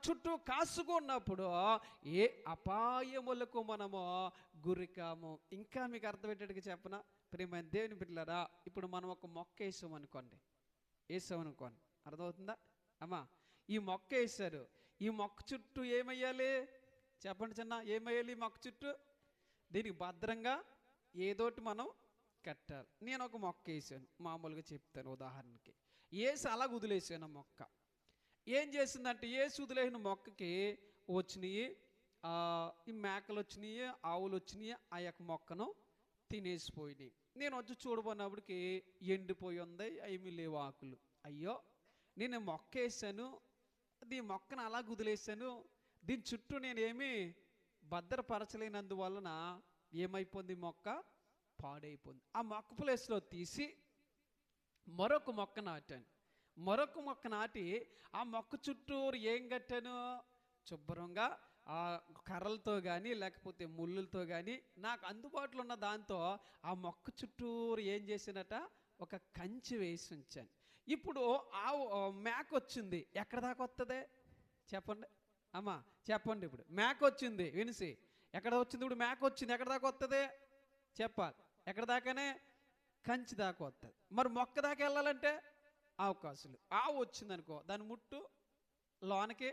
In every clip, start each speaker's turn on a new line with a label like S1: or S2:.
S1: చుట్టూ కాసుకున్నప్పుడు ఏ అపాయములకు మనము గురికాము. ఇంకా మీకు అర్థమయ్యేటట్టుగా చెప్పనా ప్రియమైన దేవుని బిడ్డలారా, ఇప్పుడు మనం ఒక మొక్క వేసాం అనుకోండి, అర్థమవుతుందా అమ్మా? ఈ మొక్క వేసారు, ఈ మొక్క చుట్టూ ఏమయ్యాలి చెప్పండి చిన్న, ఏమయ్యాలి? మొక్క చుట్టూ దీనికి భద్రంగా ఏదోటి మనం కట్టాలి. నేను ఒక మొక్క వేసాను, మామూలుగా చెప్తాను ఉదాహరణకి. వేసి అలా వదిలేసాను. మొక్క ఏం చేసిందంటే, వేసి వదిలేసిన మొక్కకి వచ్చినాయి ఈ మేకలు వచ్చినాయి, ఆవులు వచ్చినాయి, ఆ యొక్క మొక్కను తినేసిపోయినాయి. నేను వచ్చి చూడబోయినప్పటికి ఎండిపోయి ఉంది, ఏమీ లేవు ఆకులు. అయ్యో, నేను మొక్క వేసాను, ఈ మొక్కను అలా వదిలేసాను, దీని చుట్టూ నేనేమి భద్రపరచలేనందువలన ఏమైపోయింది? మొక్క పాడైపోయింది. ఆ మొక్క ప్లేస్లో తీసి మరొక మొక్క నాటాను. మరొక మొక్క నాటి ఆ మొక్క చుట్టూరు ఏం కట్టాను? శుభ్రంగా ఆ కర్రలతో కానీ లేకపోతే ముళ్ళులతో కానీ నాకు అందుబాటులో ఉన్న దాంతో ఆ మొక్క చుట్టూరు ఏం చేసినట? ఒక కంచె వేసి ఉంచాను. ఇప్పుడు ఆ మేక వచ్చింది, ఎక్కడ దాకా వస్తుంది చెప్పండి అమ్మా? చెప్పండి. ఇప్పుడు మేక వచ్చింది, వినిసి ఎక్కడ వచ్చింది? ఇప్పుడు మేక వచ్చింది, ఎక్కడ దాకా వస్తుంది చెప్పాలి? ఎక్కడ దాకానే? కంచి దాకా వస్తుంది. మరి మొక్క దాకా వెళ్ళాలంటే అవకాశాలు. ఆవు వచ్చింది అనుకో, దాని ముట్టు లోనకి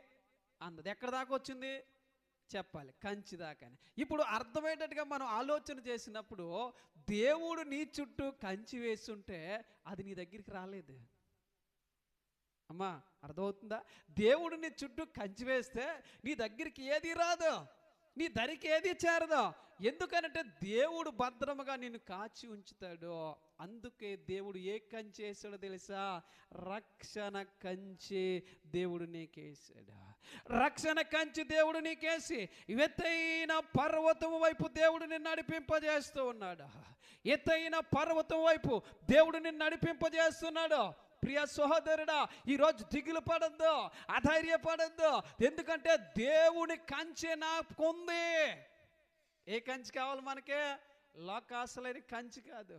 S1: అందదు. ఎక్కడ దాకా వచ్చింది చెప్పాలి? కంచి దాకానే. ఇప్పుడు అర్థమయ్యేటట్టుగా మనం ఆలోచన చేసినప్పుడు, దేవుడు నీ చుట్టూ కంచి వేస్తుంటే అది నీ దగ్గరికి రాలేదు అమ్మా. అర్థమవుతుందా? దేవుడు నీ చుట్టూ కంచి వేస్తే నీ దగ్గరికి ఏది రాదు, నీ దరికి ఏది చేరదు. ఎందుకనంటే దేవుడు భద్రముగా నిన్ను కాచి ఉంచుతాడు. అందుకే దేవుడు ఏ కంచి వేసాడో తెలుసా? రక్షణ కంచి దేవుడు నీకేసాడు. రక్షణ కంచి దేవుడు నీకేసి ఎత్తైన పర్వతం వైపు దేవుడు నిన్ను నడిపింపజేస్తూ ఉన్నాడు. ఎత్తైన పర్వతం వైపు దేవుడు నిన్ను నడిపింపజేస్తున్నాడు. ప్రియ సహోదరుడా, ఈరోజు దిగులు పడద్దు, అధైర్యపడద్దు. ఎందుకంటే దేవుని కంచె నాకుంది. ఏ కంచి కావాలి మనకే? లోకాశలైన కంచి కాదు,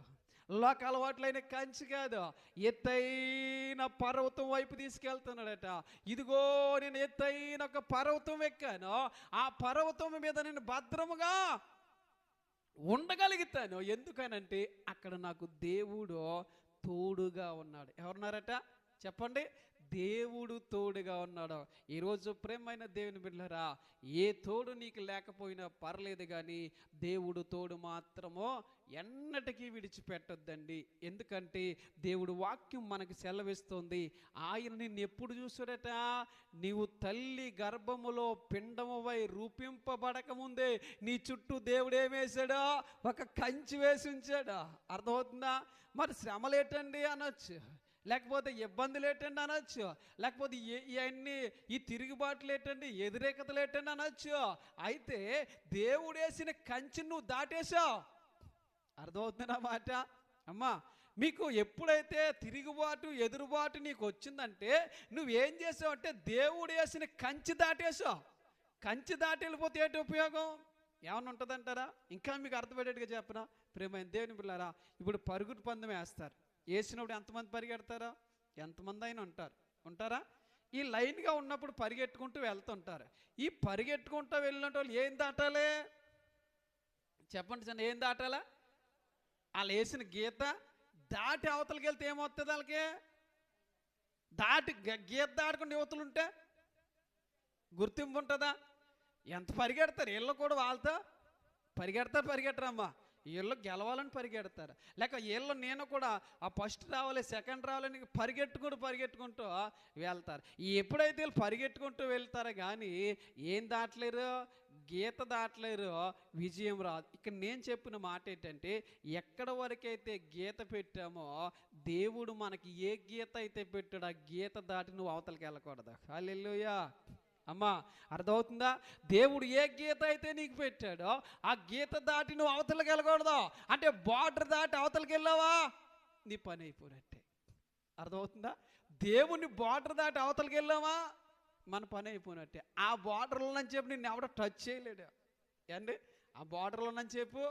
S1: లోక అలవాట్లైన కంచి కాదు, ఎత్తైన పర్వతం వైపు తీసుకెళ్తున్నాడట. ఇదిగో నేను ఎత్తైన ఒక పర్వతం ఎక్కాను, ఆ పర్వతం మీద నేను భద్రముగా ఉండగలుగుతాను. ఎందుకనంటే అక్కడ నాకు దేవుడు తోడుగా ఉన్నాడు. ఎవరున్నారట చెప్పండి? దేవుడు తోడుగా ఉన్నాడు. ఈరోజు ప్రేమైన దేవుని బిడ్డలారా, ఏ తోడు నీకు లేకపోయినా పర్లేదు, కానీ దేవుడు తోడు మాత్రమో ఎన్నటికీ విడిచిపెట్టొద్దండి. ఎందుకంటే దేవుడు వాక్యం మనకు సెలవిస్తుంది. ఆయన నిన్ను ఎప్పుడు చూసాడట? నీవు తల్లి గర్భములో పిండమువై రూపింపబడక ముందే నీ చుట్టూ దేవుడు ఏమేశాడో? ఒక కంచి వేసి ఉంచాడు. అర్థమవుతుందా? మరి శ్రమలేటండి అనొచ్చు, లేకపోతే ఇబ్బందులు ఏంటండి అనొచ్చు, లేకపోతే ఇవన్నీ ఈ తిరుగుబాట్లు ఏంటండి, ఎదురేకతలు ఏంటండి అనొచ్చు. అయితే దేవుడు వేసిన కంచి నువ్వు దాటేశావు. అర్థమవుతుందా మాట అమ్మా? మీకు ఎప్పుడైతే తిరుగుబాటు ఎదురుబాటు నీకు వచ్చిందంటే నువ్వేం చేసావు అంటే దేవుడు వేసిన కంచి దాటేశావు. కంచి దాటి వెళ్ళిపోతే ఏంటి ఉపయోగం? ఏమన్నా ఉంటుందంటారా? ఇంకా మీకు అర్థపడేట్టుగా చెప్పనా ప్రేమైన దేవుని పిల్లారా, ఇప్పుడు పరుగుడు పందెం వేస్తారు. వేసినప్పుడు ఎంతమంది పరిగెడతారా? ఎంతమంది అయినా ఉంటారా? ఈ లైన్గా ఉన్నప్పుడు పరిగెట్టుకుంటూ వెళ్తుంటారు. ఈ పరిగెట్టుకుంటూ వెళ్ళిన వాళ్ళు ఏం దాటాలి చెప్పండి చిన్న? ఏం దాటాలా? వాళ్ళు వేసిన గీత దాటి అవతలకి వెళ్తే ఏమవుతుంది? వాళ్ళకి దాటి గీత దాటకుండా యువతలు ఉంటే గుర్తింపు ఉంటుందా? ఎంత పరిగెడతారు వీళ్ళు కూడా, వాళ్ళతో పరిగెట్టరమ్మా. వీళ్ళు గెలవాలని పరిగెడతారు, లేక వీళ్ళు నేను కూడా ఆ ఫస్ట్ రావాలి సెకండ్ రావాలని పరిగెట్టుకుంటూ వెళ్తారు. ఎప్పుడైతే వీళ్ళు పరిగెట్టుకుంటూ వెళ్తారో కానీ ఏం దాటలేరు? గీత దాటలేరు, విజయం రాదు. ఇక్కడ నేను చెప్పిన మాట ఏంటంటే, ఎక్కడ వరకైతే గీత పెట్టామో దేవుడు మనకి ఏ గీత అయితే పెట్టాడో ఆ గీత దాటి నువ్వు అవతలకి వెళ్ళకూడదు. హల్లెలూయా అమ్మా. అర్థమవుతుందా? దేవుడు ఏ గీత అయితే నీకు పెట్టాడో ఆ గీత దాటి నువ్వు అవతలకి వెళ్ళకూడదు. అంటే బార్డర్ దాటి అవతలకి వెళ్ళావా నీ పని అయిపోయినట్టే. అర్థమవుతుందా? దేవుని బార్డర్ దాటి అవతలకి వెళ్ళావా మన పని అయిపోయినట్టే. ఆ బార్డర్లో అని చెప్పి నిన్ను ఎవడో టచ్ చేయలేడు అండి. ఆ బార్డర్లో అని చెప్పు